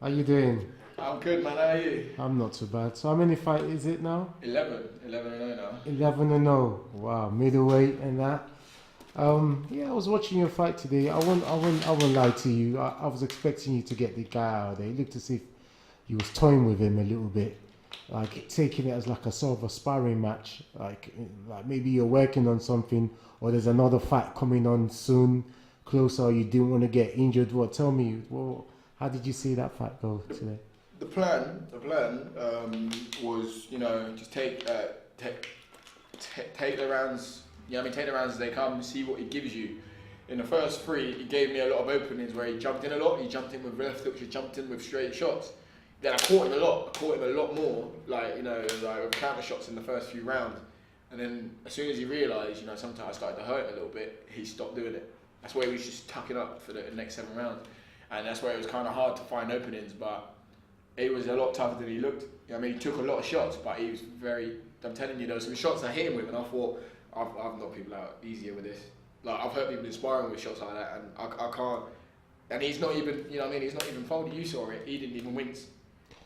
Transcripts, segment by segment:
How you doing? I'm good, man. How are you? I'm not too bad. So how many fight is it now? 11 and 0 now. 11 and 0. Wow, middleweight and that. Yeah, I was watching your fight today. I won't lie to you. I was expecting you to get the guy out there. It looked as if you was toying with him a little bit, like taking it as like a sort of a sparring match. Like maybe you're working on something, or there's another fight coming on soon, closer. Or you didn't want to get injured. What? Tell me. Well, how did you see that fight go today? The plan was, just take the rounds. Take the rounds as they come. See what he gives you. In the first three, he gave me a lot of openings where he jumped in a lot. He jumped in with left hooks. He jumped in with straight shots. Then I caught him a lot. I caught him a lot more, like with counter shots in the first few rounds. And then as soon as he realised, sometimes I started to hurt him a little bit, he stopped doing it. That's why he was just tucking up for the next 7 rounds. And that's where it was kind of hard to find openings, but it was a lot tougher than he looked. He took a lot of shots, but he was I'm telling you, there were some shots I hit him with, and I thought, I've knocked people out easier with this. Like, I've hurt people inspiring with shots like that, and I can't. And he's not even, he's not even folded. You saw it. He didn't even wince.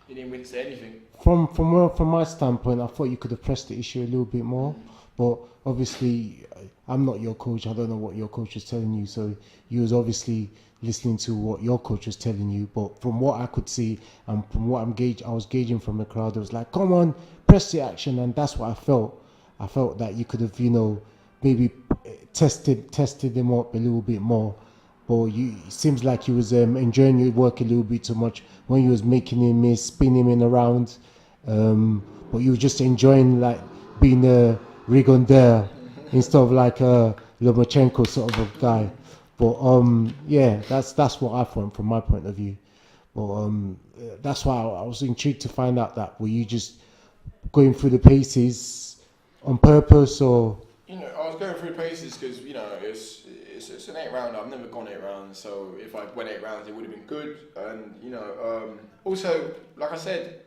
He didn't wince to anything. From my standpoint, I thought you could have pressed the issue a little bit more. But obviously, I'm not your coach. I don't know what your coach was telling you. So you was obviously listening to what your coach was telling you. But from what I could see and from what I was gauging from the crowd, it was like, come on, press the action. And that's what I felt. I felt that you could have, maybe tested him up a little bit more. But it seems like you was enjoying your work a little bit too much when you was making him miss, spinning him around. But you were just enjoying like being a Rigondeur instead of like a Lomachenko sort of a guy. But yeah, that's what I thought from my point of view. But that's why I was intrigued to find out that were you just going through the paces on purpose, or? I was going through paces because it's an 8 rounder. I've never gone 8 rounds, so if I went 8 rounds, it would have been good. And also, like I said,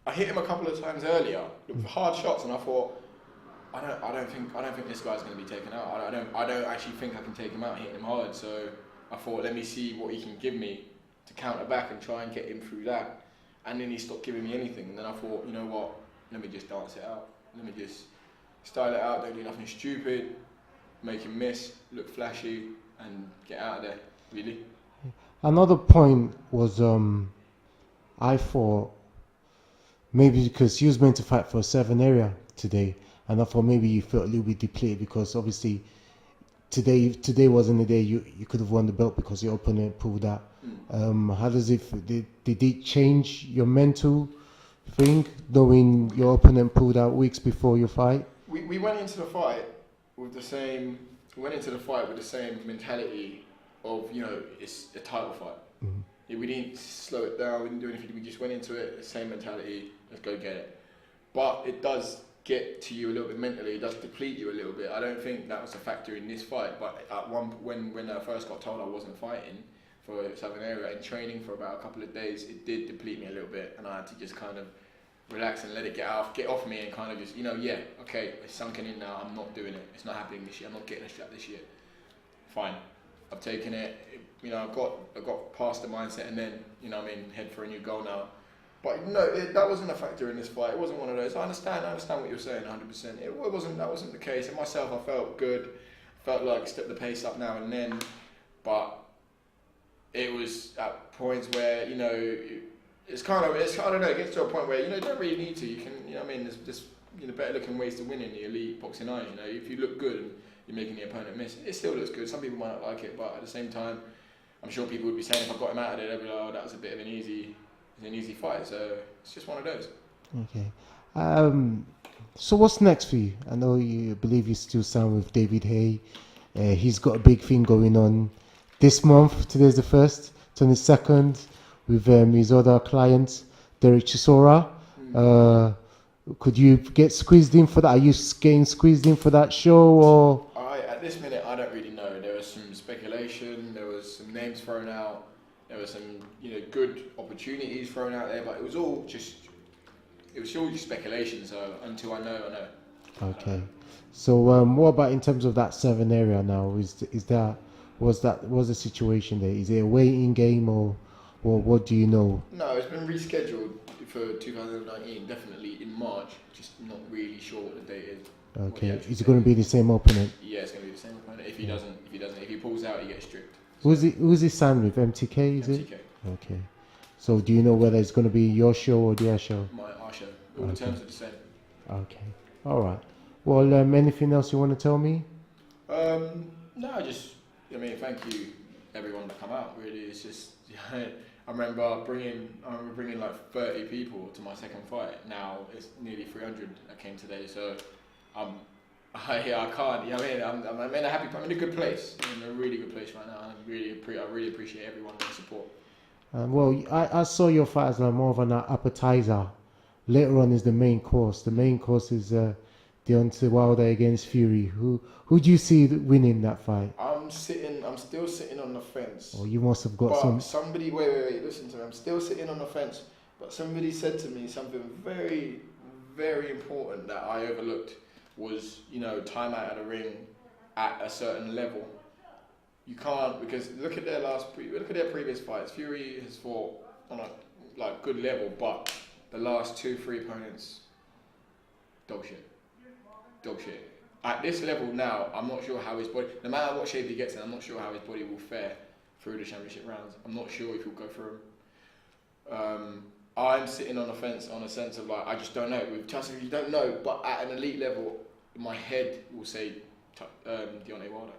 I hit him a couple of times earlier with hard shots, and I thought, I don't think this guy's going to be taken out. I don't actually think I can take him out hitting him hard. So I thought, let me see what he can give me to counter back and try and get him through that. And then he stopped giving me anything. And then I thought, you know what? Let me just dance it out. Let me just style it out. Don't do nothing stupid. Make him miss. Look flashy and get out of there. Really. Another point was I thought maybe because you was meant to fight for a 7 area today, and I thought maybe you felt a little bit depleted because obviously today wasn't the day you could have won the belt because your opponent pulled out. How does did it change your mental thing knowing your opponent pulled out weeks before your fight? We went into the fight with the same. We went into the fight with the same mentality of it's a title fight. Yeah, we didn't slow it down. We didn't do anything. We just went into it the same mentality. Let's go get it. But it does get to you a little bit mentally. It does deplete you a little bit. I don't think that was a factor in this fight. But at when I first got told I wasn't fighting for Southern Area and training for about a couple of days, it did deplete me a little bit, and I had to just kind of relax and let it get off me and kind of just, okay, it's sunken in now, I'm not doing it. It's not happening this year. I'm not getting a strap this year. Fine. I've taken it. I got past the mindset and then, head for a new goal now. But no, that wasn't a factor in this fight. It wasn't one of those. I understand what you're saying 100%. That wasn't the case. And myself, I felt good. Felt like I stepped the pace up now and then. But it was at points where, it's kind of, I don't know, it gets to a point where, you don't really need to. You can, there's just, better looking ways to win in the elite boxing eyes. If you look good and you're making the opponent miss, it still looks good. Some people might not like it, but at the same time, I'm sure people would be saying if I got him out of there, they'd be like, oh, that was a bit of an easy fight. So it's just one of those. Okay. So what's next for you? I know you believe you still sound with David Haye. He's got a big thing going on this month. Today's the 1st, 22nd. With his other client, Derek Chisora. Could you get squeezed in for that? Are you getting squeezed in for that show? Or at this minute, I don't really know. There was some speculation. There was some names thrown out. There was some good opportunities thrown out there, but it was all just speculation. So until I know, I know. Okay. So what about in terms of that 7 area now? What's the situation there? Is it a waiting game or Well, what do you know? No, it's been rescheduled for 2019, definitely in March. Just not really sure what the date is. Okay, actual is it date going to be the same opponent? Yeah, it's going to be the same opponent. If he pulls out, he gets stripped. Who's he signed with? MTK, is it? MTK, Okay. So do you know whether it's going to be your show or their show? our show. All the terms are the same. Okay. All right. Well, anything else you want to tell me? No, thank you everyone to come out. Really, it's just I remember bringing like 30 people to my second fight. Now it's nearly 300 that came today. So I can't. You know what I mean? I'm in a good place. I'm in a really good place right now. I really appreciate everyone's support. Well, I saw your fight as more of an appetizer. Later on is the main course. The main course is Deontay Wilder against Fury. Who do you see winning that fight? I'm still sitting on the fence. Oh, you must have got some. Somebody, wait, listen to me. I'm still sitting on the fence. But somebody said to me something very, very important that I overlooked was, time out of the ring at a certain level. You can't, because look at their previous fights. Fury has fought on a good level, but the last 2-3 opponents, dog shit. At this level now, I'm not sure how his body, no matter what shape he gets in, I'm not sure how his body will fare through the championship rounds. I'm not sure if he'll go through them. I'm sitting on the fence on a sense of I just don't know. With Chelsea, you don't know, but at an elite level, my head will say Deontay Wilder.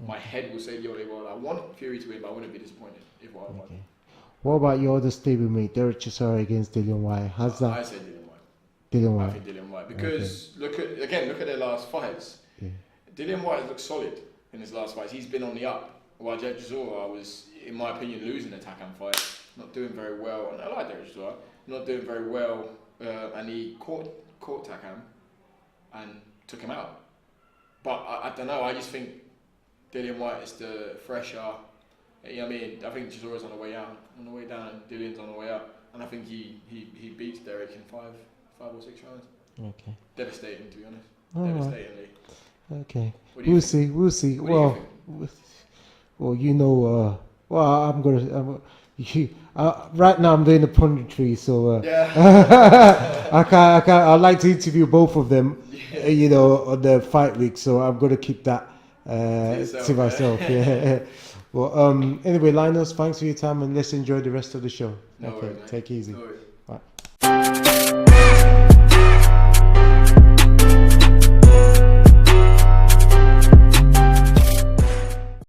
My head will say Deontay Wilder. I want Fury to win, but I wouldn't be disappointed if Wilder won. What about your other stablemate, Derek Chisora against Dillian White? How's that? I say Dillian White. Dillian White. I think Dillian White because look at their last fights. Yeah. Dillian White has looked solid in his last fights. He's been on the up. While Derek Chisora was, in my opinion, losing the Takam fight, not doing very well. And I like Derek Chisora, not doing very well. And he caught Takam and took him out. But I don't know. I just think Dillian White is the fresher. You know what I mean? I think Chisora's on the way out, on the way down, and Dillian's on the way up. And I think he beats Derek in 5 or 6 rounds. Okay. Devastating, to be honest. All right. Devastatingly. Okay. What do you think? We'll see. What do you think? I'm gonna. Right now, I'm doing the punditry, so Yeah. I'd like to interview both of them, on the fight week. So I'm gonna keep that to myself. Yeah. Well, anyway, Linus, thanks for your time, and let's enjoy the rest of the show. No worries, mate. Take it easy. No worries.